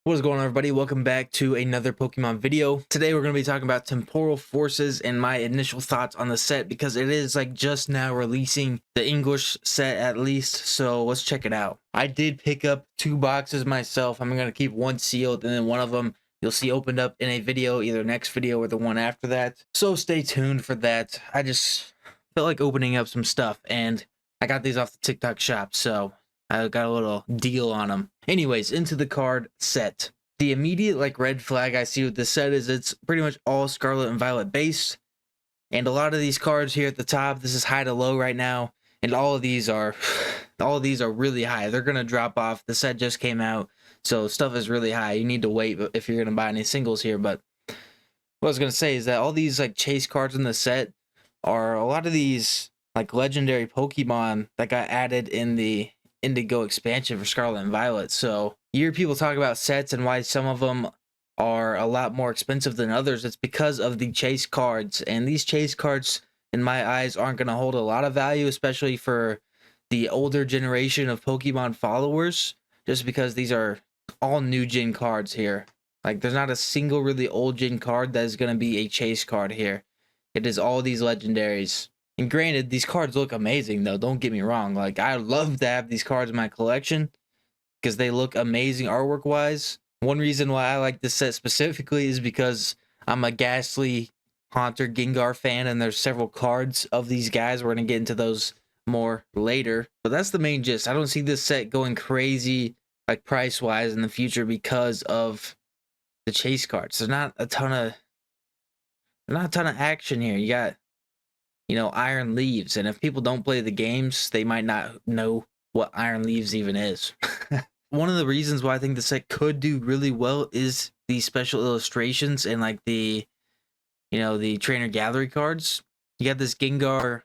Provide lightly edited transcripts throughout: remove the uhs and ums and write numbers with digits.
What is going on, everybody? Welcome back to another Pokemon video. Today we're going to be talking about Temporal Forces and my initial thoughts on the set, because it is like just now releasing the English set at least, so let's check it out. I did pick up 2 boxes myself. I'm going to keep one sealed, and then one of them you'll see opened up in a video, either next video or the one after that. So stay tuned for that. I just felt like opening up some stuff, and I got these off the TikTok shop, so I got a little deal on them. Anyways, into the card set. The immediate red flag I see with this set is it's pretty much all Scarlet and Violet based. And a lot of these cards here at the top, this is high to low right now. And all of these are really high. They're gonna drop off. The set just came out, so stuff is really high. You need to wait if you're gonna buy any singles here. But what I was gonna say is that all these chase cards in the set are a lot of these legendary Pokemon that got added in the Indigo expansion for Scarlet and Violet. So you hear people talk about sets and why some of them are a lot more expensive than others. It's because of the chase cards, and these chase cards in my eyes aren't going to hold a lot of value, especially for the older generation of Pokemon followers, just because these are all new gen cards here. There's not a single really old gen card that is going to be a chase card here. It is all these legendaries. And granted, these cards look amazing, though. Don't get me wrong. I love to have these cards in my collection because they look amazing artwork-wise. One reason why I like this set specifically is because I'm a Ghastly Haunter Gengar fan, and there's several cards of these guys. We're going to get into those more later. But that's the main gist. I don't see this set going crazy, price-wise in the future because of the chase cards. There's not a ton of action here. You got Iron Leaves, and if people don't play the games, they might not know what Iron Leaves even is. One of the reasons why I think the set could do really well is the special illustrations and the trainer gallery cards. You got this Gengar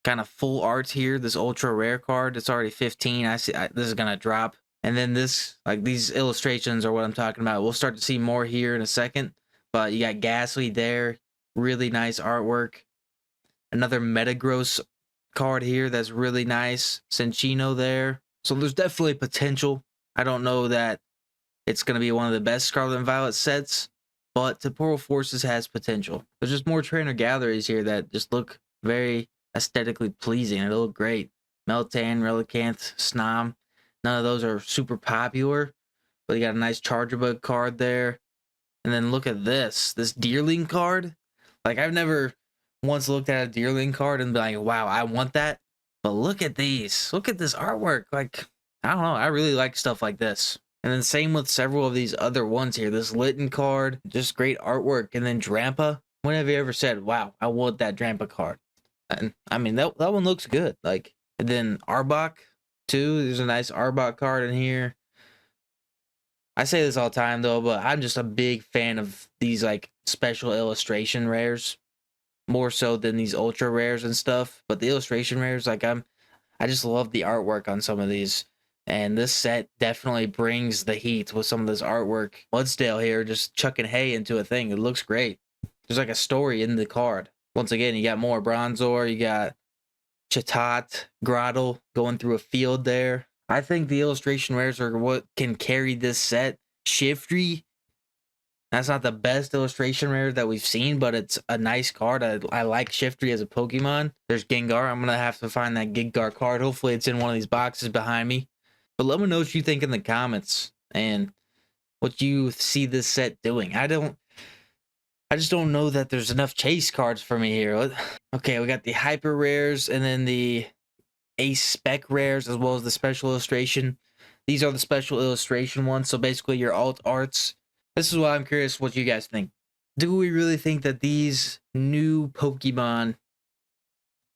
kind of full art here, this ultra rare card. It's already 15. This is gonna drop, and then this these illustrations are what I'm talking about. We'll start to see more here in a second, but you got Ghastly there, really nice artwork. Another Metagross card here that's really nice. Cinccino there. So there's definitely potential. I don't know that it's going to be one of the best Scarlet and Violet sets, but Temporal Forces has potential. There's just more trainer galleries here that just look very aesthetically pleasing. They look great. Meltan, Relicanth, Snom. None of those are super popular, but you got a nice Chargerbug card there. And then look at this Deerling card. I've never once looked at a Deerling card and be like, wow, I want that. But look at these. Look at this artwork. I don't know. I really like stuff like this. And then same with several of these other ones here. This Litten card, just great artwork. And then Drampa. When have you ever said, wow, I want that Drampa card? And I mean, that one looks good. And then Arbok too. There's a nice Arbok card in here. I say this all the time though, but I'm just a big fan of these special illustration rares. More so than these ultra rares and stuff, but the illustration rares, I just love the artwork on some of these, and this set definitely brings the heat with some of this artwork. Bloodsdale here just chucking hay into a thing. It looks great. There's a story in the card. Once again, you got more Bronzor, you got Chatot, Grottle going through a field there. I think the illustration rares are what can carry this set. Shiftry, that's not the best illustration rare that we've seen, but it's a nice card. I like Shiftry as a Pokemon. There's Gengar. I'm going to have to find that Gengar card. Hopefully it's in one of these boxes behind me. But let me know what you think in the comments and what you see this set doing. I just don't know that there's enough chase cards for me here. Okay, we got the Hyper Rares and then the Ace Spec Rares as well as the Special Illustration. These are the Special Illustration ones, so basically your alt arts. This is why I'm curious what you guys think. Do we really think that these new Pokemon,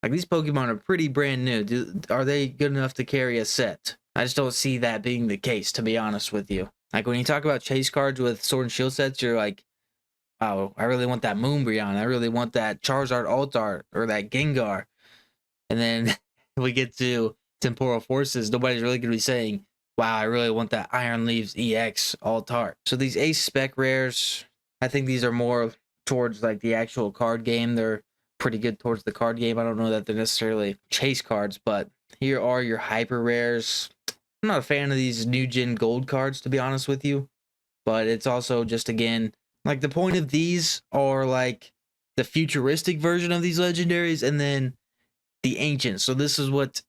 these Pokemon are pretty brand new? Are they good enough to carry a set? I just don't see that being the case, to be honest with you. When you talk about chase cards with Sword and Shield sets, you're like, oh, I really want that Moonbreon. I really want that Charizard alt art or that Gengar. And then we get to Temporal Forces, nobody's really going to be saying, wow, I really want that Iron Leaves EX alt art. So these Ace Spec Rares, I think these are more towards the actual card game. They're pretty good towards the card game. I don't know that they're necessarily chase cards, but here are your Hyper Rares. I'm not a fan of these new gen gold cards, to be honest with you. but it's also just, again, like the point of these are like the futuristic version of these legendaries, and then the ancient. So this is what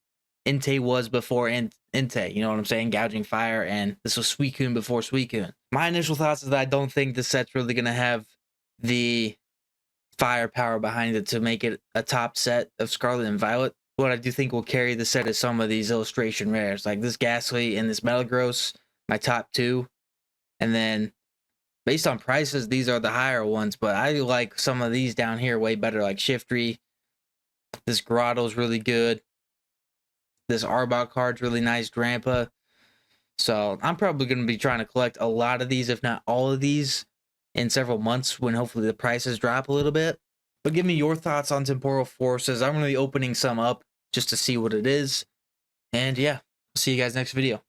Entei was before Entei. You know what I'm saying? Gouging Fire, and this was Suicune before Suicune. My initial thoughts is that I don't think the set's really gonna have the firepower behind it to make it a top set of Scarlet and Violet. What I do think will carry the set is some of these illustration rares, like this Ghastly and this Metagross, my top two. And then based on prices, these are the higher ones, but I like some of these down here way better, like Shiftry. This Grotto's really good. This Arbok card's really nice, Grandpa. So I'm probably going to be trying to collect a lot of these, if not all of these, in several months when hopefully the prices drop a little bit. But give me your thoughts on Temporal Forces. I'm going to be opening some up just to see what it is. And yeah, see you guys next video.